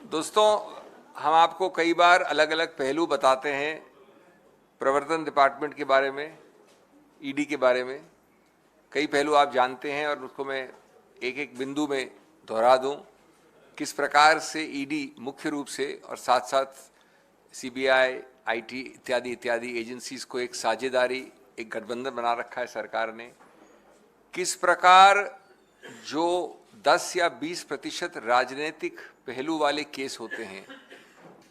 दोस्तों, हम आपको कई बार अलग अलग पहलू बताते हैं प्रवर्तन डिपार्टमेंट के बारे में, ईडी के बारे में। कई पहलू आप जानते हैं और उसको मैं एक एक बिंदु में दोहरा दूं। किस प्रकार से ईडी मुख्य रूप से और साथ साथ सीबीआई, आईटी इत्यादि इत्यादि एजेंसीज को एक साझेदारी, एक गठबंधन बना रखा है सरकार ने। किस प्रकार जो 10 या 20% राजनीतिक पहलू वाले केस होते हैं,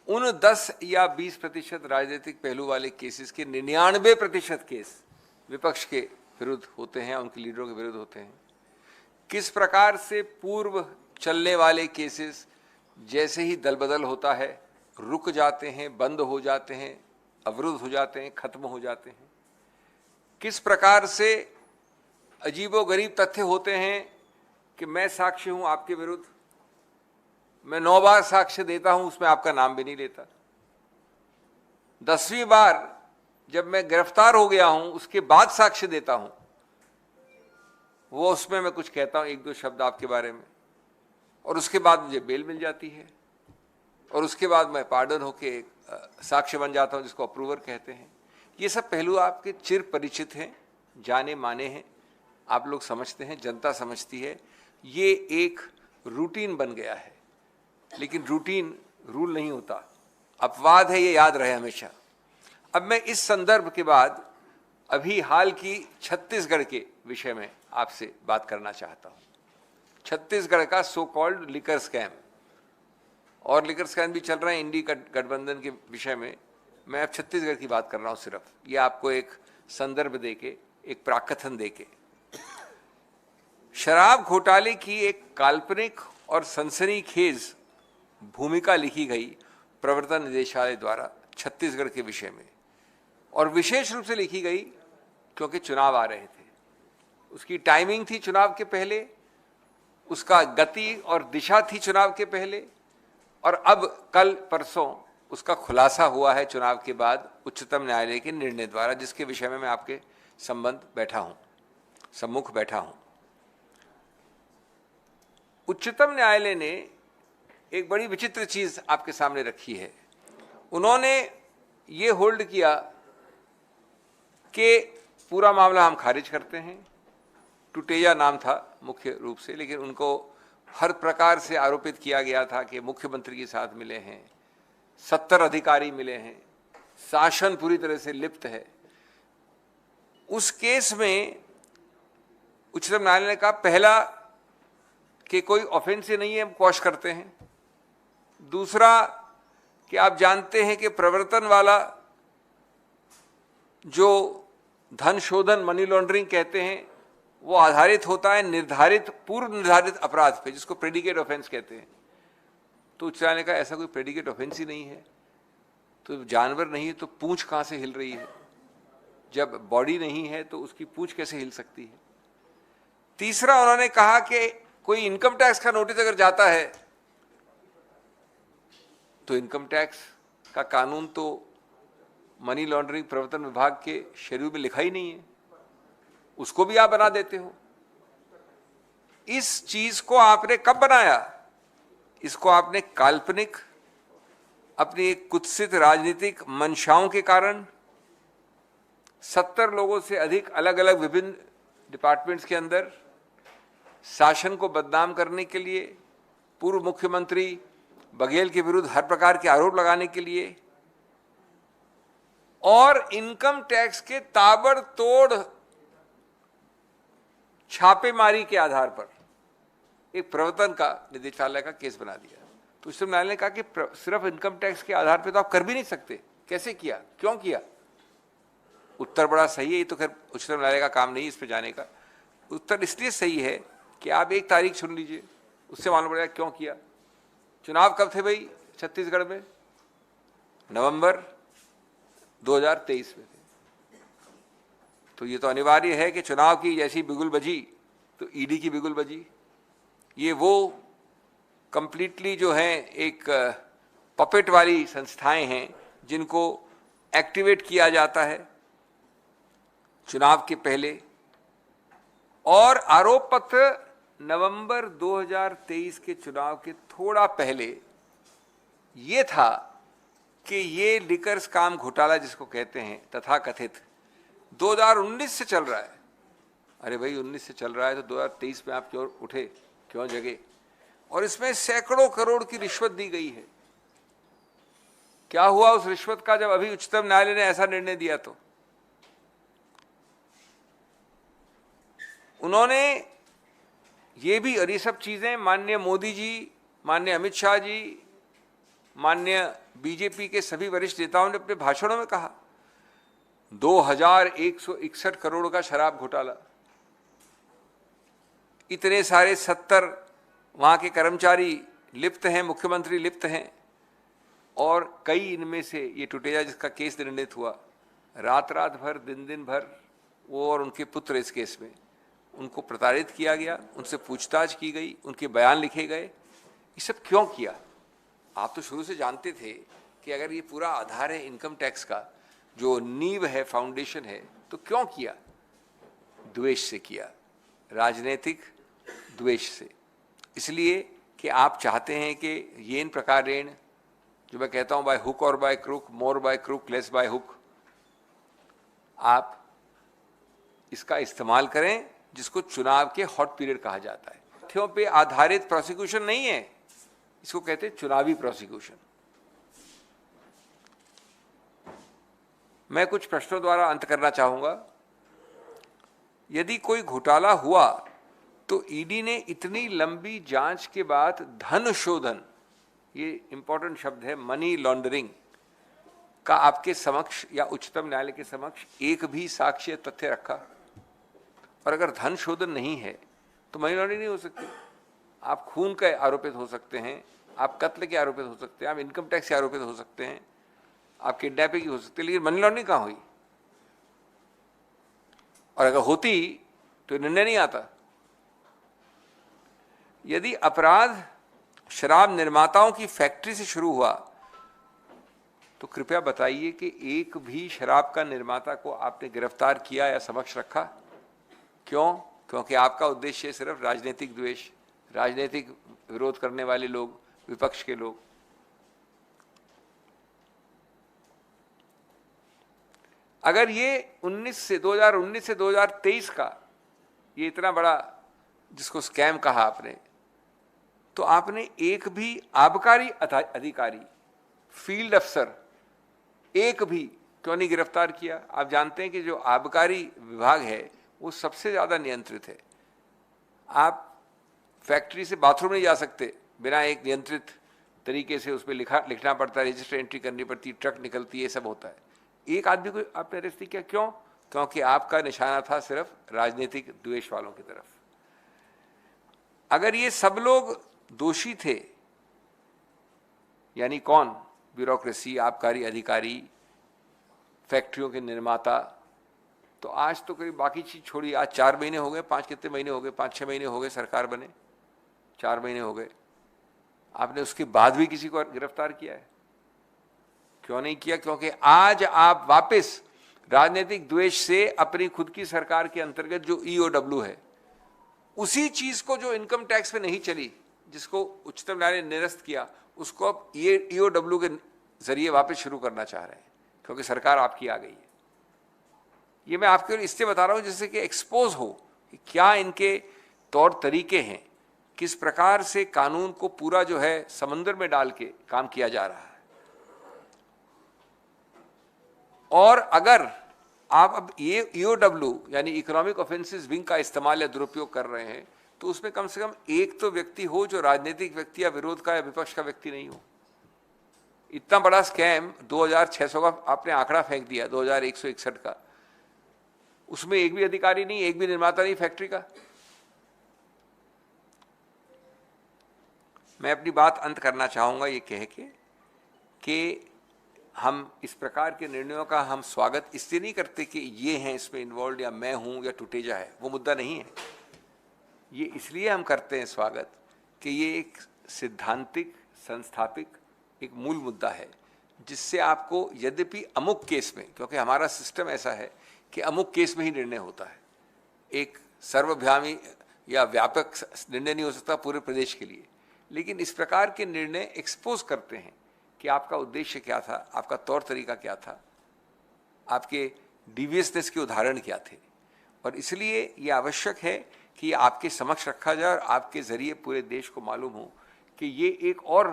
उन 10 या 20% राजनीतिक पहलू वाले केसेस के 99% केस विपक्ष के विरुद्ध होते हैं, उनके लीडरों के विरुद्ध होते हैं। किस प्रकार से पूर्व चलने वाले केसेस जैसे ही दल बदल होता है रुक जाते हैं, बंद हो जाते हैं, अवरुद्ध हो जाते हैं, खत्म हो जाते हैं। किस प्रकार से अजीबोगरीब तथ्य होते हैं कि मैं साक्ष्य हूं आपके विरुद्ध, मैं 9 बार साक्ष्य देता हूं, उसमें आपका नाम भी नहीं लेता। 10वीं बार जब मैं गिरफ्तार हो गया हूं उसके बाद साक्ष्य देता हूं, वो उसमें मैं कुछ कहता हूं, 1-2 शब्द आपके बारे में, और उसके बाद मुझे बेल मिल जाती है और उसके बाद मैं पार्डन होके साक्ष्य बन जाता हूं, जिसको अप्रूवर कहते हैं। ये सब पहलू आपके चिर परिचित हैं, जाने माने हैं, आप लोग समझते हैं, जनता समझती है। ये एक रूटीन बन गया है, लेकिन रूटीन रूल नहीं होता, अपवाद है, ये याद रहे हमेशा। अब मैं इस संदर्भ के बाद अभी हाल की छत्तीसगढ़ के विषय में आपसे बात करना चाहता हूं। छत्तीसगढ़ का सो कॉल्ड लिकर स्कैम, और लिकर स्कैम भी चल रहे हैं इंडी गठबंधन के विषय में। मैं अब छत्तीसगढ़ की बात कर रहा हूं सिर्फ, ये आपको एक संदर्भ देके, एक प्राकथन देके। शराब घोटाले की एक काल्पनिक और सनसनीखेज भूमिका लिखी गई प्रवर्तन निदेशालय द्वारा छत्तीसगढ़ के विषय में, और विशेष रूप से लिखी गई क्योंकि चुनाव आ रहे थे। उसकी टाइमिंग थी चुनाव के पहले, उसका गति और दिशा थी चुनाव के पहले, और अब कल परसों उसका खुलासा हुआ है चुनाव के बाद उच्चतम न्यायालय के निर्णय द्वारा, जिसके विषय में मैं आपके सम्मुख बैठा हूं। उच्चतम न्यायालय ने एक बड़ी विचित्र चीज आपके सामने रखी है। उन्होंने ये होल्ड किया कि पूरा मामला हम खारिज करते हैं। टुटेजा नाम था मुख्य रूप से, लेकिन उनको हर प्रकार से आरोपित किया गया था कि मुख्यमंत्री के साथ मिले हैं, 70 अधिकारी मिले हैं, शासन पूरी तरह से लिप्त है। उस केस में उच्चतम न्यायालय ने कहा, पहला कि कोई ऑफेंस ही नहीं है, हम क्वॉश करते हैं। दूसरा कि आप जानते हैं कि प्रवर्तन वाला जो धन शोधन, मनी लॉन्ड्रिंग कहते हैं, वो आधारित होता है निर्धारित, पूर्व निर्धारित अपराध पे, जिसको प्रेडिकेट ऑफेंस कहते हैं। तो उच्च न्यायालय ने कहा ऐसा कोई प्रेडिकेट ऑफेंस ही नहीं है। तो जानवर नहीं है तो पूंछ कहां से हिल रही है? जब बॉडी नहीं है तो उसकी पूंछ कैसे हिल सकती है? तीसरा, उन्होंने कहा कि कोई इनकम टैक्स का नोटिस अगर जाता है तो इनकम टैक्स का कानून तो मनी लॉन्ड्रिंग प्रवर्तन विभाग के शेड्यूल में लिखा ही नहीं है, उसको भी आप बना देते हो। इस चीज को आपने कब बनाया? इसको आपने काल्पनिक, अपनी एक कुत्सित राजनीतिक मंशाओं के कारण 70 लोगों से अधिक अलग अलग विभिन्न डिपार्टमेंट्स के अंदर शासन को बदनाम करने के लिए, पूर्व मुख्यमंत्री बघेल के विरुद्ध हर प्रकार के आरोप लगाने के लिए, और इनकम टैक्स के ताबड़तोड़ छापेमारी के आधार पर एक प्रवर्तन का निदेशालय का केस बना दिया। तो उच्चतम न्यायालय ने कहा कि सिर्फ इनकम टैक्स के आधार पर तो आप कर भी नहीं सकते। कैसे किया, क्यों किया? उत्तर बड़ा सही है, ये तो खैर उच्चतम न्यायालय का काम नहीं इस पर जाने का। उत्तर इसलिए सही है कि आप एक तारीख चुन लीजिए, उससे मालूम पड़ेगा क्यों किया। चुनाव कब थे भाई छत्तीसगढ़ में? नवंबर 2023 में थे। तो ये तो अनिवार्य है कि चुनाव की जैसी बिगुल बजी तो ईडी की बिगुल बजी। ये वो कंप्लीटली जो है एक पपेट वाली संस्थाएं हैं जिनको एक्टिवेट किया जाता है चुनाव के पहले, और आरोप पत्र नवंबर 2023 के चुनाव के थोड़ा पहले ये था कि ये लिकर स्कैम घोटाला जिसको कहते हैं तथाकथित 2019 से चल रहा है। अरे भाई 19 से चल रहा है तो 2023 में आप क्यों उठे, क्यों जगे? और इसमें सैकड़ों करोड़ की रिश्वत दी गई है। क्या हुआ उस रिश्वत का जब अभी उच्चतम न्यायालय ने ऐसा निर्णय दिया? तो उन्होंने ये भी, और ये सब चीजें माननीय मोदी जी, माननीय अमित शाह जी, माननीय बीजेपी के सभी वरिष्ठ नेताओं ने अपने भाषणों में कहा। 2161 करोड़ का शराब घोटाला, इतने सारे 70 वहां के कर्मचारी लिप्त हैं, मुख्यमंत्री लिप्त हैं, और कई इनमें से ये टुटेजा जिसका केस निर्णित हुआ, रात रात भर, दिन दिन भर वो और उनके पुत्र इस केस में, उनको प्रताड़ित किया गया, उनसे पूछताछ की गई, उनके बयान लिखे गए। ये सब क्यों किया? आप तो शुरू से जानते थे कि अगर ये पूरा आधार है इनकम टैक्स का, जो नींव है, फाउंडेशन है, तो क्यों किया? द्वेष से किया, राजनीतिक द्वेष से। इसलिए कि आप चाहते हैं कि ये इन प्रकार ऋण, जो मैं कहता हूं बाय हुक और by crook, more by crook less by hook, आप इसका इस्तेमाल करें, जिसको चुनाव के हॉट पीरियड कहा जाता है। तथ्यों पे आधारित प्रोसिक्यूशन नहीं है, इसको कहते हैं चुनावी प्रोसिक्यूशन। मैं कुछ प्रश्नों द्वारा अंत करना चाहूंगा। यदि कोई घोटाला हुआ तो ईडी ने इतनी लंबी जांच के बाद धन शोधन, ये इंपॉर्टेंट शब्द है, मनी लॉन्ड्रिंग का आपके समक्ष या उच्चतम न्यायालय के समक्ष एक भी साक्ष्य तथ्य रखा? और अगर धन शोधन नहीं है तो मनी लॉन्ड्रिंग नहीं हो सकती। आप खून के आरोपित हो सकते हैं, आप कत्ल के आरोपित हो सकते हैं, आप इनकम टैक्स के आरोपित हो सकते हैं, आप किडनैपिंग की हो सकती है, लेकिन मनी लॉन्ड्रिंग कहां हुई? और अगर होती तो निर्णय नहीं आता। यदि अपराध शराब निर्माताओं की फैक्ट्री से शुरू हुआ तो कृपया बताइए कि एक भी शराब का निर्माता को आपने गिरफ्तार किया या समक्ष रखा? क्यों? क्योंकि आपका उद्देश्य सिर्फ राजनीतिक द्वेष, राजनीतिक विरोध करने वाले लोग, विपक्ष के लोग। अगर ये 2019 से 2023 का ये इतना बड़ा जिसको स्कैम कहा आपने, तो आपने एक भी आबकारी अधिकारी, फील्ड अफसर एक भी क्यों नहीं गिरफ्तार किया? आप जानते हैं कि जो आबकारी विभाग है वो सबसे ज्यादा नियंत्रित है। आप फैक्ट्री से बाथरूम नहीं जा सकते बिना एक नियंत्रित तरीके से, उसमें लिखना पड़ता है, रजिस्टर एंट्री करनी पड़ती है, ट्रक निकलती है, ये सब होता है। एक आदमी को आपने अरेस्ट नहीं किया, क्यों? क्योंकि आपका निशाना था सिर्फ राजनीतिक द्वेष वालों की तरफ। अगर ये सब लोग दोषी थे, यानी कौन? ब्यूरोक्रेसी, आबकारी अधिकारी, फैक्ट्रियों के निर्माता, तो आज तो करीब बाकी चीज छोड़ी, आज 4 महीने हो गए, 5 कितने महीने हो गए, 5-6 महीने हो गए सरकार बने, 4 महीने हो गए। आपने उसके बाद भी किसी को गिरफ्तार किया है? क्यों नहीं किया? क्योंकि आज आप वापस राजनीतिक द्वेष से अपनी खुद की सरकार के अंतर्गत जो ईओडब्ल्यू है, उसी चीज को जो इनकम टैक्स पे नहीं चली, जिसको उच्चतम न्यायालय ने निरस्त किया, उसको अब ईओडब्ल्यू के जरिए वापस शुरू करना चाह रहे हैं, क्योंकि सरकार आपकी आ गई है। ये मैं आपके लिए इससे बता रहा हूं जिससे कि एक्सपोज हो कि क्या इनके तौर तरीके हैं, किस प्रकार से कानून को पूरा जो है समंदर में डाल के काम किया जा रहा है। और अगर आप अब ये ईओडब्ल्यू यानी इकोनॉमिक ऑफेंसेस विंग का इस्तेमाल या दुरुपयोग कर रहे हैं, तो उसमें कम से कम एक तो व्यक्ति हो जो राजनीतिक व्यक्ति या विरोध का या विपक्ष का व्यक्ति नहीं हो। इतना बड़ा स्कैम 2600 का आपने आंकड़ा फेंक दिया, 2161 का, उसमें एक भी अधिकारी नहीं, एक भी निर्माता नहीं फैक्ट्री का। मैं अपनी बात अंत करना चाहूंगा ये कह के कि हम इस प्रकार के निर्णयों का हम स्वागत इसलिए नहीं करते कि ये हैं इसमें इन्वॉल्व या मैं हूं या टुटेजा है, वो मुद्दा नहीं है। ये इसलिए हम करते हैं स्वागत कि ये एक सिद्धांतिक, संस्थापिक एक मूल मुद्दा है, जिससे आपको यद्यपि अमुक केस में, क्योंकि हमारा सिस्टम ऐसा है कि अमुक केस में ही निर्णय होता है, एक सर्वभ्यामी या व्यापक निर्णय नहीं हो सकता पूरे प्रदेश के लिए, लेकिन इस प्रकार के निर्णय एक्सपोज करते हैं कि आपका उद्देश्य क्या था, आपका तौर तरीका क्या था, आपके डिवियसनेस के उदाहरण क्या थे। और इसलिए ये आवश्यक है कि आपके समक्ष रखा जाए और आपके जरिए पूरे देश को मालूम हो कि ये एक और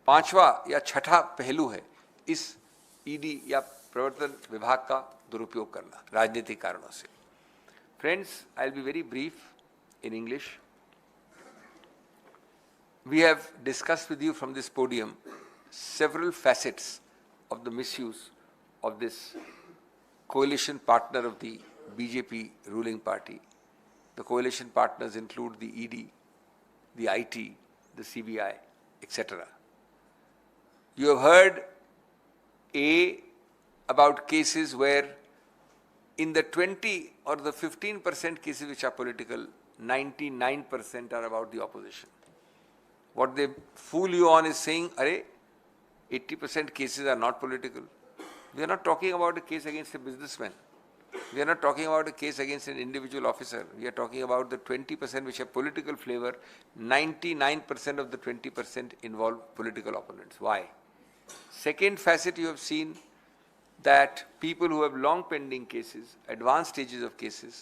पांचवा या छठा पहलू है इस ईडी या प्रवर्तन विभाग का दुरुपयोग करना राजनीतिक कारणों से। Friends, I will be very brief in English. We have discussed with you from this podium several facets of the misuse of this coalition partner of the BJP ruling party. The coalition partners include the ED, the IT, the CBI, etc. You have heard about cases where in the 20 or the 15% cases which are political, 99% are about the opposition. What they fool you on is saying, "Arey, 80% cases are not political." We are not talking about a case against a businessman. We are not talking about a case against an individual officer. We are talking about the 20% which have political flavor. 99% of the 20% involve political opponents. Why? Second facet, you have seen that people who have long pending cases, advanced stages of cases,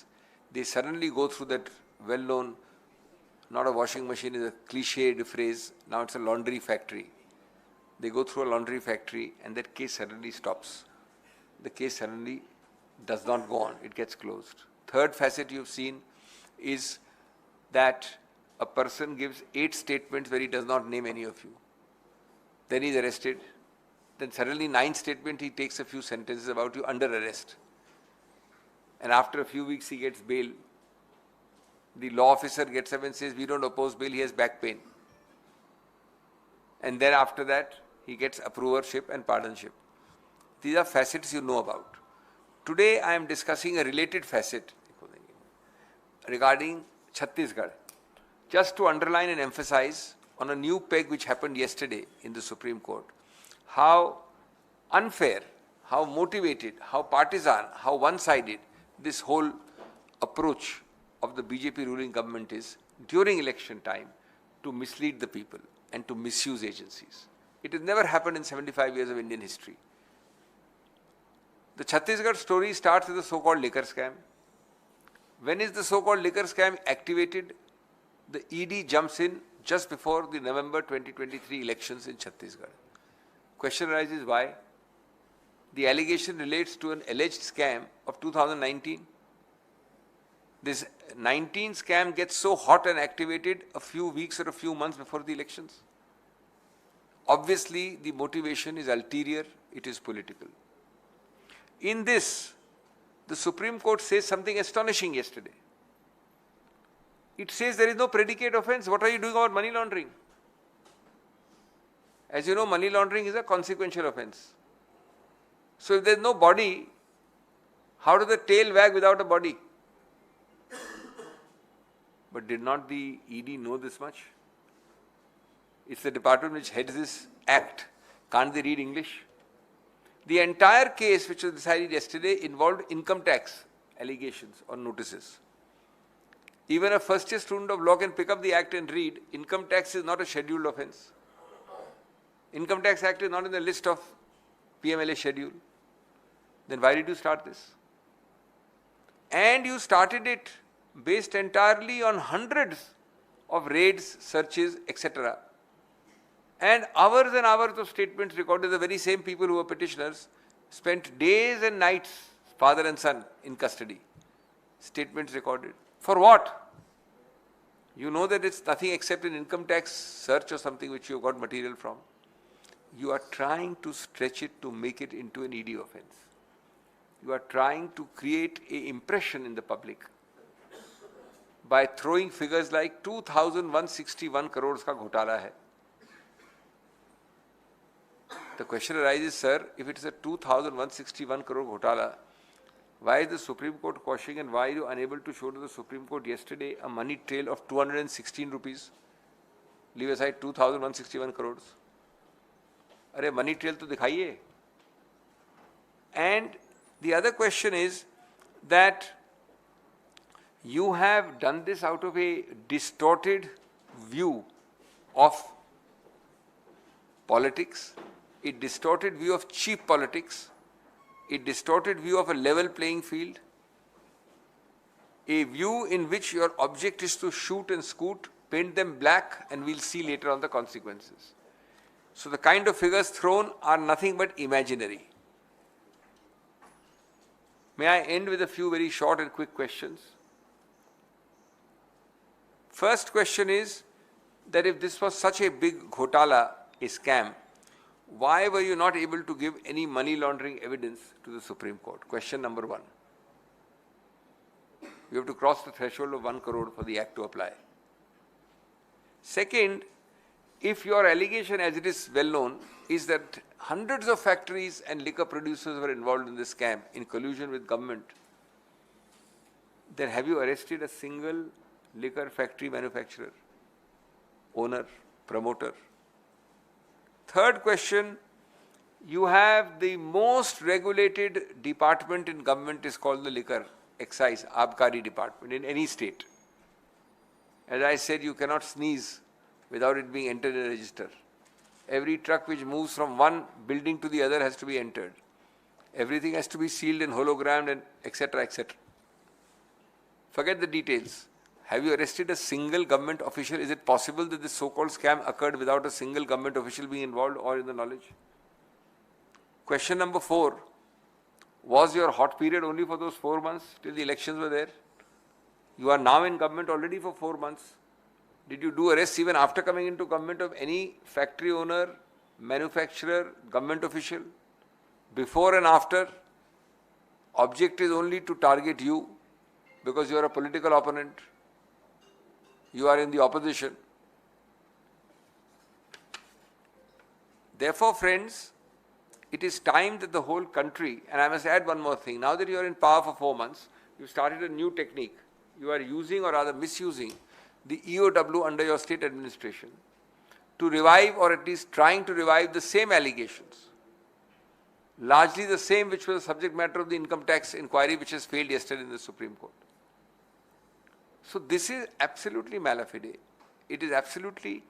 they suddenly go through that well-known, not a washing machine is a cliched phrase, now it's a laundry factory. They go through a laundry factory and that case suddenly stops. The case suddenly does not go on, it gets closed. Third facet you've seen is that a person gives 8 statements where he does not name any of you. Then he's arrested. Then suddenly 9th statement he takes a few sentences about you under arrest. And after a few weeks he gets bail. The law officer gets up and says, "We don't oppose bail, he has back pain." And then after that, he gets approvership and pardonship. These are facets you know about. Today, I am discussing a related facet regarding Chhattisgarh. Just to underline and emphasize on a new peg which happened yesterday in the Supreme Court, how unfair, how motivated, how partisan, how one-sided this whole approach of the BJP ruling government is during election time to mislead the people and to misuse agencies. It has never happened in 75 years of Indian history. The Chhattisgarh story starts with the so-called liquor scam. When is the so-called liquor scam activated? The ED jumps in just before the November 2023 elections in Chhattisgarh. Question arises, why? The allegation relates to an alleged scam of 2019. This 19 scam gets so hot and activated a few weeks or a few months before the elections. Obviously, the motivation is ulterior, it is political. In this, the Supreme Court says something astonishing yesterday. It says there is no predicate offense. What are you doing about money laundering? As you know, money laundering is a consequential offense. So if there is no body, how does the tail wag without a body? But did not the ED know this much? It's the department which heads this act. Can't they read English? The entire case which was decided yesterday involved income tax allegations or notices. Even a first-year student of law can pick up the act and read, income tax is not a scheduled offense. Income tax act is not in the list of PMLA schedule. Then why did you start this? And you started it based entirely on hundreds of raids, searches, etc. And hours of statements recorded. The very same people who were petitioners spent days and nights, father and son, in custody. Statements recorded. For what? You know that it's nothing except an income tax search or something which you got material from. You are trying to stretch it to make it into an ED offense. You are trying to create an impression in the public by throwing figures like 2,161 crores ka ghotala hai. The question arises, sir, if it is a 2,161 crore ghotala, why is the Supreme Court quashing and why are you unable to show to the Supreme Court yesterday a money trail of 216 rupees? Leave aside 2,161 crores. Arey, money trail to dikhaiye. And the other question is that you have done this out of a distorted view of politics, a distorted view of cheap politics, a distorted view of a level playing field, a view in which your object is to shoot and scoot, paint them black, and we'll see later on the consequences. So the kind of figures thrown are nothing but imaginary. May I end with a few very short and quick questions? First question is that if this was such a big ghotala, a scam, why were you not able to give any money laundering evidence to the Supreme Court? Question number one. You have to cross the threshold of 1 crore for the act to apply. Second, if your allegation, as it is well known, is that hundreds of factories and liquor producers were involved in this scam in collusion with government, then have you arrested a single liquor factory manufacturer, owner, promoter? Third question, you have the most regulated department in government is called the liquor excise, Abkari department in any state. As I said, you cannot sneeze without it being entered in a register. Every truck which moves from one building to the other has to be entered. Everything has to be sealed and hologrammed and etc. etc. Forget the details. Have you arrested a single government official? Is it possible that this so-called scam occurred without a single government official being involved or in the knowledge? Question number 4. Was your hot period only for those 4 months till the elections were there? You are now in government already for 4 months. Did you do arrests even after coming into government of any factory owner, manufacturer, government official? Before and after? Object is only to target you because you are a political opponent. You are in the opposition. Therefore, friends, it is time that the whole country, and I must add one more thing, now that you are in power for 4 months, you started a new technique. You are using or rather misusing the EOW under your state administration to revive or at least trying to revive the same allegations. Largely the same which was the subject matter of the income tax inquiry which has failed yesterday in the Supreme Court. So this is absolutely malafide. It is absolutely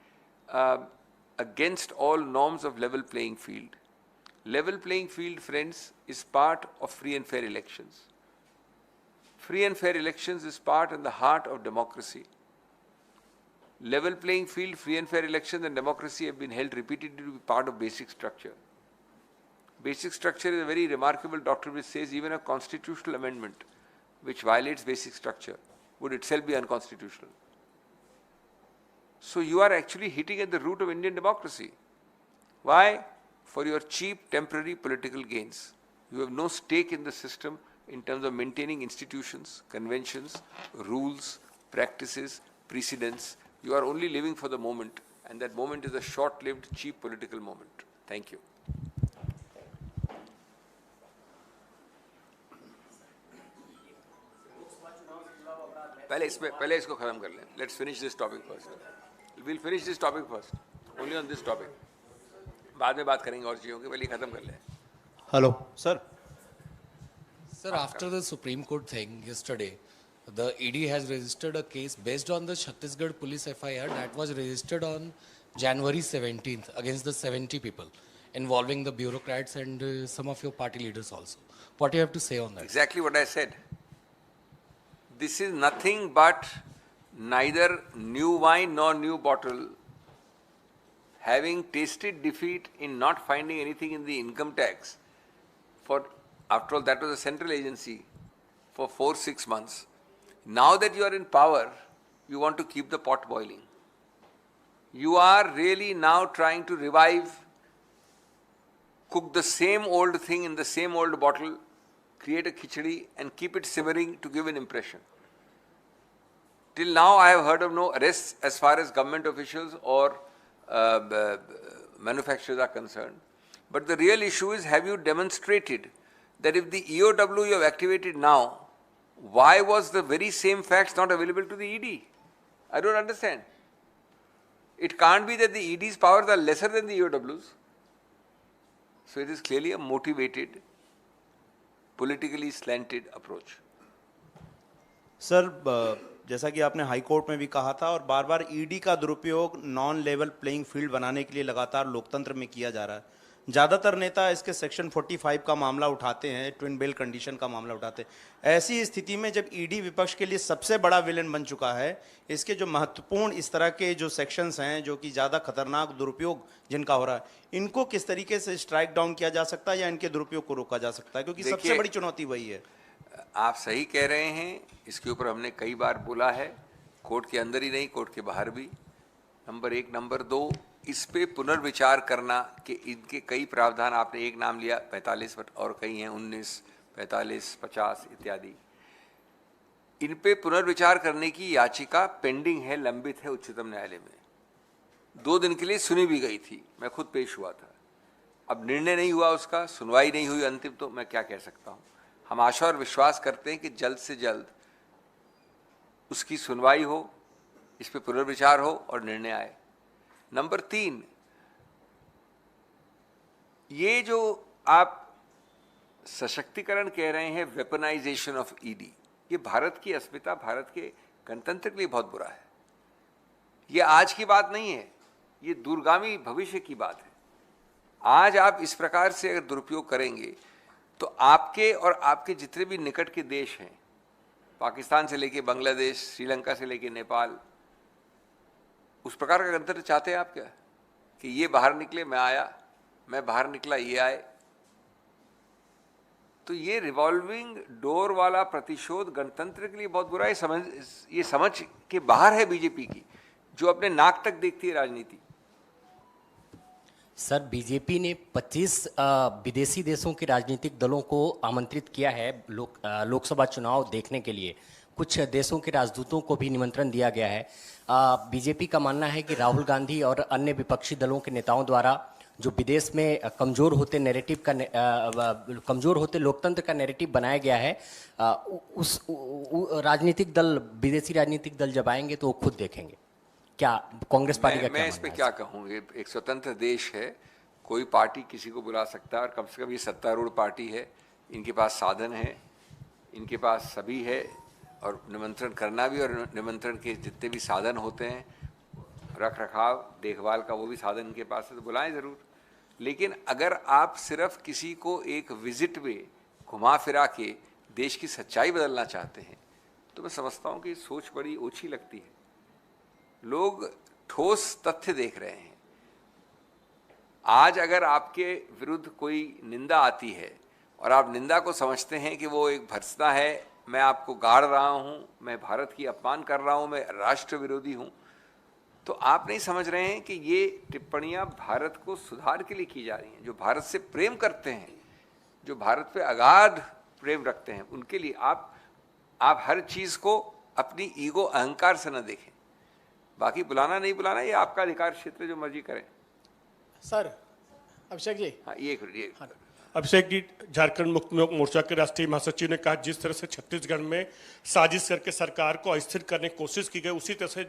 against all norms of level playing field. Level playing field, friends, is part of free and fair elections. Free and fair elections is part and the heart of democracy. Level playing field, free and fair elections and democracy have been held repeatedly to be part of basic structure. Basic structure is a very remarkable doctrine which says even a constitutional amendment which violates basic structure would itself be unconstitutional. So you are actually hitting at the root of Indian democracy. Why? For your cheap temporary political gains. You have no stake in the system in terms of maintaining institutions, conventions, rules, practices, precedents. You are only living for the moment, and that moment is a short-lived, cheap political moment. Thank you. पहले इसको खत्म कर लें. Let's finish this topic first. We'll finish this topic first. Only on this topic. बाद में बात करेंगे और चीज़ों की. पहले खत्म कर लें. Hello, sir. Sir, after the Supreme Court thing yesterday, the ED has registered a case based on the Chhattisgarh police FIR that was registered on January 17th against the 70 people involving the bureaucrats and some of your party leaders also. What do you have to say on that? Exactly what I said. This is nothing but neither new wine nor new bottle. Having tasted defeat in not finding anything in the income tax, after all that was a central agency for 4-6 months. Now that you are in power, you want to keep the pot boiling. You are really now trying to revive, cook the same old thing in the same old bottle, create a khichdi and keep it simmering to give an impression. Till now I have heard of no arrests as far as government officials or manufacturers are concerned. But the real issue is, have you demonstrated that if the EOW you have activated now, why was the very same facts not available to the ED? I don't understand. It can't be that the ED's powers are lesser than the EOW's. So it is clearly a motivated, politically slanted approach. Sir, जैसा कि आपने high court में भी कहा था और बार बार ED का दुरुपयोग नॉन लेवल प्लेइंग फील्ड बनाने के लिए लगातार लोकतंत्र में किया जा रहा है। ज़्यादातर नेता इसके सेक्शन 45 का मामला उठाते हैं, ट्विन बेल कंडीशन का मामला उठाते हैं। ऐसी स्थिति में जब ईडी विपक्ष के लिए सबसे बड़ा विलेन बन चुका है, इसके जो महत्वपूर्ण इस तरह के जो सेक्शंस हैं जो कि ज़्यादा खतरनाक दुरुपयोग जिनका हो रहा है, इनको किस तरीके से स्ट्राइक डाउन किया जा सकता है या इनके दुरुपयोग को रोका जा सकता है, क्योंकि सबसे बड़ी चुनौती वही है। आप सही कह रहे हैं, इसके ऊपर हमने कई बार बोला है, कोर्ट के अंदर ही नहीं कोर्ट के बाहर भी। नंबर एक। नंबर दो, इस पे पुनर्विचार करना कि इनके कई प्रावधान, आपने एक नाम लिया 45 और कई हैं 19, 45, 50 इत्यादि, इन पे पुनर्विचार करने की याचिका पेंडिंग है, लंबित है उच्चतम न्यायालय में। 2 दिन के लिए सुनी भी गई थी, मैं खुद पेश हुआ था। अब निर्णय नहीं हुआ उसका, सुनवाई नहीं हुई अंतिम, तो मैं क्या कह सकता हूँ। हम आशा और विश्वास करते हैं कि जल्द से जल्द उसकी सुनवाई हो, इस पे पुनर्विचार हो और निर्णय आए। नंबर 3, ये जो आप सशक्तिकरण कह रहे हैं, वेपनाइजेशन ऑफ ईडी, ये भारत की अस्मिता, भारत के गणतंत्र के लिए बहुत बुरा है। ये आज की बात नहीं है, ये दूरगामी भविष्य की बात है। आज आप इस प्रकार से अगर दुरुपयोग करेंगे तो आपके और आपके जितने भी निकट के देश हैं, पाकिस्तान से लेके बांग्लादेश, श्रीलंका से लेके नेपाल, उस प्रकार का गणतंत्र चाहते हैं आप क्या, कि ये बाहर निकले मैं आया, मैं बाहर निकला ये आए? तो ये रिवॉल्विंग डोर वाला प्रतिशोध गणतंत्र के लिए बहुत बुरा है। ये समझ के बाहर है बीजेपी की, जो अपने नाक तक देखती है राजनीति। सर, बीजेपी ने 25 विदेशी देशों के राजनीतिक दलों को आमंत्रित किया है लोकसभा चुनाव देखने के लिए। कुछ देशों के राजदूतों को भी निमंत्रण दिया गया है। बीजेपी का मानना है कि राहुल गांधी और अन्य विपक्षी दलों के नेताओं द्वारा जो विदेश में कमज़ोर होते नैरेटिव का कमज़ोर होते लोकतंत्र का नैरेटिव बनाया गया है, उस राजनीतिक दल, विदेशी राजनीतिक दल जब आएंगे तो वो खुद देखेंगे। क्या कांग्रेस पार्टी का मैं इस पे क्या कहूँ, एक स्वतंत्र देश है, कोई पार्टी किसी को बुला सकता है, और कम से कम ये सत्तारूढ़ पार्टी है, इनके पास साधन है, इनके पास सभी है, और निमंत्रण करना भी, और निमंत्रण के जितने भी साधन होते हैं, रख रखाव देखभाल का, वो भी साधन इनके पास है, तो बुलाएं ज़रूर। लेकिन अगर आप सिर्फ किसी को एक विजिट में घुमा फिरा के देश की सच्चाई बदलना चाहते हैं, तो मैं समझता हूँ कि सोच बड़ी ओछी लगती है। लोग ठोस तथ्य देख रहे हैं। आज अगर आपके विरुद्ध कोई निंदा आती है और आप निंदा को समझते हैं कि वो एक भर्त्सना है, मैं आपको गाड़ रहा हूँ, मैं भारत की अपमान कर रहा हूँ, मैं राष्ट्र विरोधी हूँ, तो आप नहीं समझ रहे हैं कि ये टिप्पणियां भारत को सुधार के लिए की जा रही हैं। जो भारत से प्रेम करते हैं, जो भारत पे अगाध प्रेम रखते हैं, उनके लिए आप हर चीज़ को अपनी ईगो अहंकार से न देखें। बाकी बुलाना नहीं बुलाना ये आपका अधिकार क्षेत्र, जो मर्जी करें। सर अभिषेक जी, हाँ, ये अभिषेक जी, झारखंड मुक्ति मोर्चा के राष्ट्रीय महासचिव ने कहा, जिस तरह से छत्तीसगढ़ में साजिश करके सरकार को अस्थिर करने की कोशिश की गई, उसी तरह से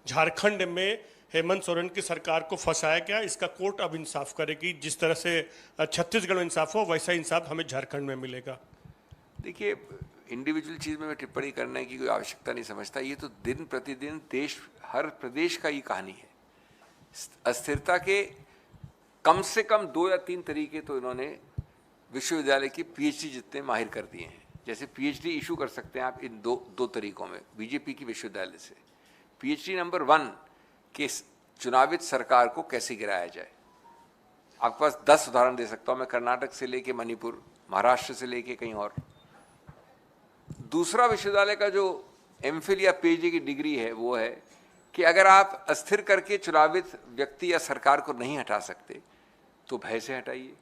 झारखंड में हेमंत सोरेन की सरकार को फंसाया गया। इसका कोर्ट अब इंसाफ करेगी। जिस तरह से छत्तीसगढ़ में इंसाफ हो, वैसा इंसाफ हमें झारखंड में मिलेगा। देखिए, इंडिविजुअल चीज़ में मैं टिप्पणी करने की कोई आवश्यकता नहीं समझता। ये तो दिन प्रतिदिन देश, हर प्रदेश का ये कहानी है। अस्थिरता के कम से कम 2 या 3 तरीके तो इन्होंने विश्वविद्यालय की पीएचडी जितने माहिर कर दिए हैं। जैसे पीएचडी इशू कर सकते हैं आप इन दो तरीकों में, बीजेपी की विश्वविद्यालय से। पीएचडी नंबर 1 कि चुनावित सरकार को कैसे गिराया जाए। आपके पास 10 उदाहरण दे सकता हूँ मैं, कर्नाटक से लेके मणिपुर, महाराष्ट्र से लेके कहीं और। दूसरा विश्वविद्यालय का जो एमफिल या पीएचडी की डिग्री है, वो है कि अगर आप अस्थिर करके चुनावित व्यक्ति या सरकार को नहीं हटा सकते तो भय से हटाइए,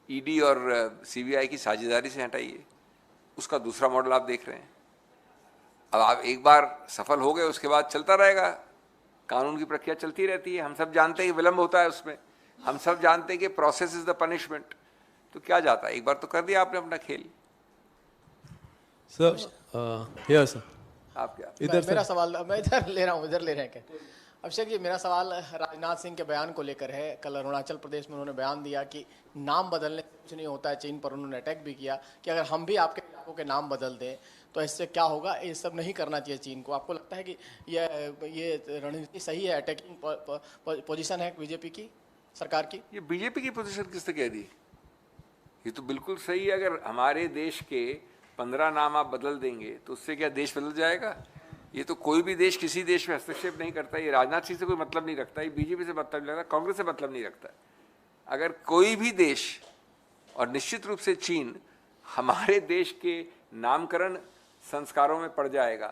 ईडी और सीबीआई की साझेदारी से हटाइए। उसका दूसरा मॉडल आप देख रहे हैं। अब आप एक बार सफल हो गए, उसके बाद चलता रहेगा, कानून की प्रक्रिया चलती रहती है। हम सब जानते हैं कि विलंब होता है उसमें, हम सब जानते हैं कि प्रोसेस इज द पनिशमेंट। तो क्या जाता है, एक बार तो कर दिया आपने अपना खेल। सर आप क्या, इधर मेरा सवाल मैं इधर ले रहा हूँ, इधर ले रहे हैं क्या? अभिषेक जी, मेरा सवाल राजनाथ सिंह के बयान को लेकर है। कल अरुणाचल प्रदेश में उन्होंने बयान दिया कि नाम बदलने से कुछ नहीं होता है। चीन पर उन्होंने अटैक भी किया कि अगर हम भी आपके इलाकों के नाम बदल दें तो इससे क्या होगा। ये सब नहीं करना चाहिए चीन को। आपको लगता है कि ये रणनीति सही है, अटैकिंग पोजीशन है बीजेपी की, सरकार की? ये बीजेपी की पोजीशन किसने कह दी? ये तो बिल्कुल सही है। अगर हमारे देश के 15 नाम आप बदल देंगे तो उससे क्या देश बदल जाएगा? ये तो कोई भी देश किसी देश में हस्तक्षेप नहीं करता। ये राजनाथ सिंह से कोई मतलब नहीं रखता, ये बीजेपी से मतलब नहीं रखता, कांग्रेस से मतलब नहीं रखता। अगर कोई भी देश, और निश्चित रूप से चीन, हमारे देश के नामकरण संस्कारों में पड़ जाएगा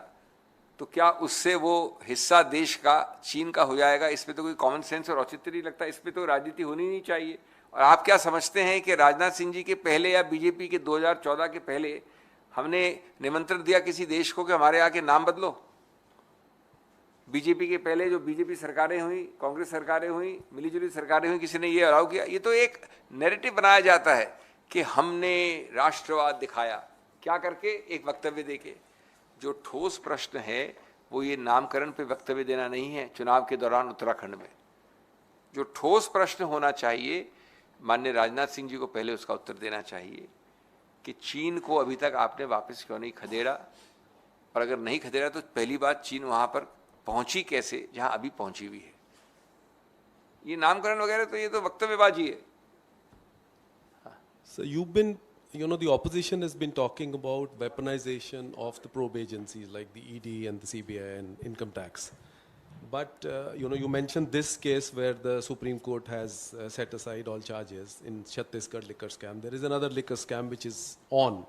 तो क्या उससे वो हिस्सा देश का, चीन का हो जाएगा? इसमें तो कोई कॉमन सेंस और औचित्य नहीं लगता। इसमें तो राजनीति होनी नहीं चाहिए। और आप क्या समझते हैं कि राजनाथ सिंह जी के पहले या बीजेपी के 2014 के पहले हमने निमंत्रण दिया किसी देश को कि हमारे आके नाम बदलो? बीजेपी के पहले जो बीजेपी सरकारें हुई, कांग्रेस सरकारें हुई, मिलीजुली सरकारें हुई, किसी ने ये अलाउ किया? ये तो एक नैरेटिव बनाया जाता है कि हमने राष्ट्रवाद दिखाया। क्या करके? एक वक्तव्य देके। जो ठोस प्रश्न है वो ये नामकरण पे वक्तव्य देना नहीं है चुनाव के दौरान उत्तराखंड में। जो ठोस प्रश्न होना चाहिए, माननीय राजनाथ सिंह जी को पहले उसका उत्तर देना चाहिए कि चीन को अभी तक आपने वापस क्यों नहीं खदेड़ा, और अगर नहीं खदेड़ा तो पहली बात चीन वहां पर पहुंची कैसे जहां अभी पहुंची हुई है। ये नामकरण वगैरह तो ये तो वक्तव्यबाजी है। So you've been, the opposition has been talking about weaponization of the probe agencies like the ED and the CBI and income tax. But, you mentioned this case where the Supreme Court has set aside all charges in Chhattisgarh liquor scam. There is another liquor scam which is on,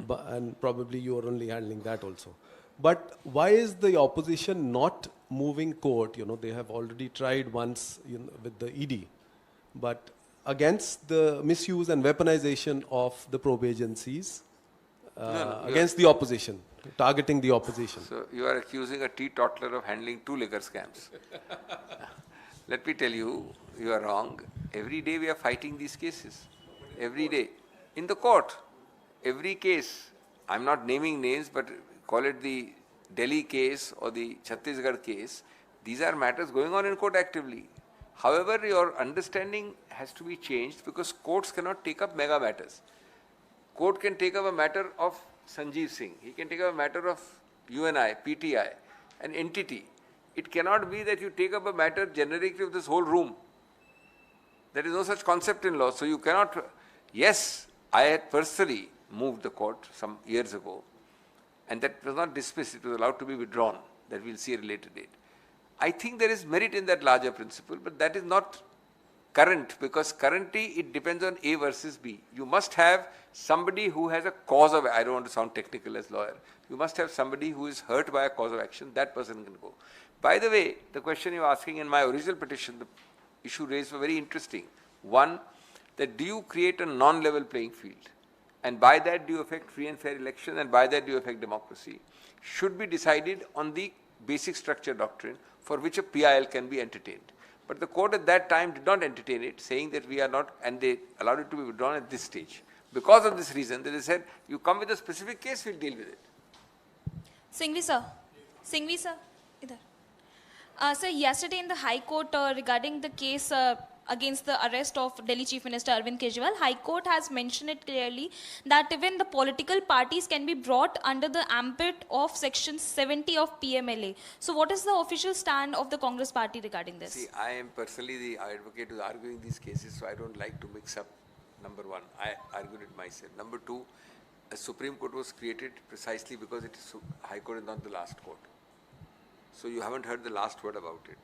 and probably you are only handling that also. But why is the opposition not moving court? They have already tried once with the ED, but against the misuse and weaponization of the probe agencies, against the opposition, targeting the opposition. So you are accusing a teetotaler of handling 2 liquor scams. Let me tell you, you are wrong. Every day we are fighting these cases. Every day. In the court. Every case. I'm not naming names, but call it the Delhi case or the Chhattisgarh case. These are matters going on in court actively. However, your understanding has to be changed because courts cannot take up mega matters. Court can take up a matter of Sanjeev Singh. He can take up a matter of UNI, PTI, an entity. It cannot be that you take up a matter generically of this whole room. There is no such concept in law. So you cannot. Yes, I had personally moved the court some years ago, and that was not dismissed. It was allowed to be withdrawn. That we'll see at a later date. I think there is merit in that larger principle, but that is not current, because currently it depends on A versus B. You must have somebody who has a cause of, I don't want to sound technical as lawyer, you must have somebody who is hurt by a cause of action, that person can go. By the way, the question you're asking in my original petition, the issue raised was very interesting. One, that do you create a non-level playing field? And by that do you affect free and fair election, and by that do you affect democracy? Should be decided on the basic structure doctrine for which a PIL can be entertained. But the court at that time did not entertain it, saying that we are not, and they allowed it to be withdrawn at this stage. Because of this reason, they said, you come with a specific case, we'll deal with it. Singhvi sir, idhar. Sir, yesterday in the High Court regarding the case against the arrest of Delhi Chief Minister Arvind Kejriwal, High Court has mentioned it clearly that even the political parties can be brought under the ambit of Section 70 of PMLA. So what is the official stand of the Congress party regarding this? See, I am personally the advocate who is arguing these cases, so I don't like to mix up. Number one, I argued it myself. Number two, a Supreme Court was created precisely because it is High Court is not the last court. So you haven't heard the last word about it.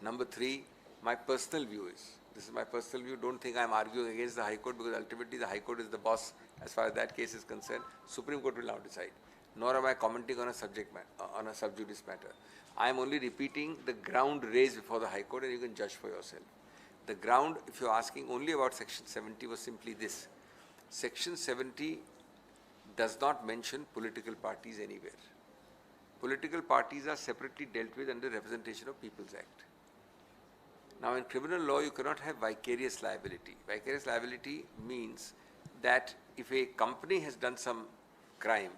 Number three, my personal view is, this is my personal view, don't think I'm arguing against the High Court, because ultimately the High Court is the boss as far as that case is concerned. Supreme Court will now decide. Nor am I commenting on a subject matter, on a sub judice matter. I am only repeating the ground raised before the High Court, and you can judge for yourself. The ground, if you're asking only about Section 70, was simply this. Section 70 does not mention political parties anywhere. Political parties are separately dealt with under Representation of People's Act. Now, in criminal law, you cannot have vicarious liability. Vicarious liability means that if a company has done some crime,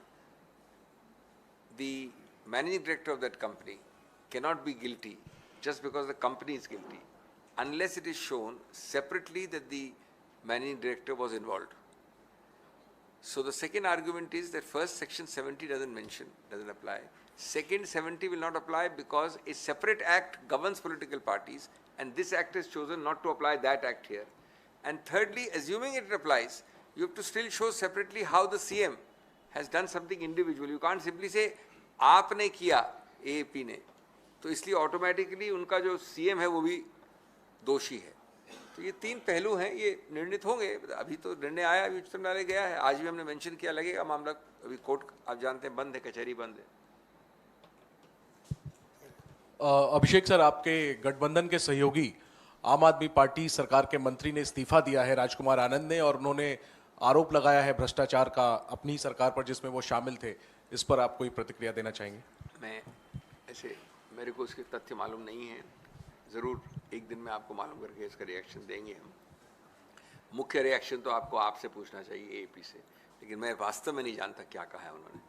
the managing director of that company cannot be guilty just because the company is guilty, unless it is shown separately that the managing director was involved. So the second argument is that first section 70 doesn't apply. Second, 70 will not apply because a separate act governs political parties, and this act has chosen not to apply that act here. And thirdly, assuming it applies, you have to still show separately how the CM has done something individual. You can't simply say, आपने किया AAP ने, तो इसलिए automatically उनका जो CM है वो भी दोषी है. तो ये तीन पहलू हैं, ये निर्णित होंगे. अभी तो निर्णय आया, अभी उच्चतम न्यायालय गया है, आज भी हमने मेंशन किया, लगेगा मामला. अभी कोर्ट आप जानते हैं बंद है, कचहरी बंद है. अभिषेक सर, आपके गठबंधन के सहयोगी आम आदमी पार्टी सरकार के मंत्री ने इस्तीफा दिया है, राजकुमार आनंद ने, और उन्होंने आरोप लगाया है भ्रष्टाचार का अपनी सरकार पर जिसमें वो शामिल थे. इस पर आप कोई प्रतिक्रिया देना चाहेंगे? मैं ऐसे, मेरे को इसके तथ्य मालूम नहीं है. ज़रूर एक दिन में आपको मालूम करके इसका रिएक्शन देंगे हम. मुख्य रिएक्शन तो आपको आपसे पूछना चाहिए AAP से, लेकिन मैं वास्तव में नहीं जानता क्या कहा है उन्होंने.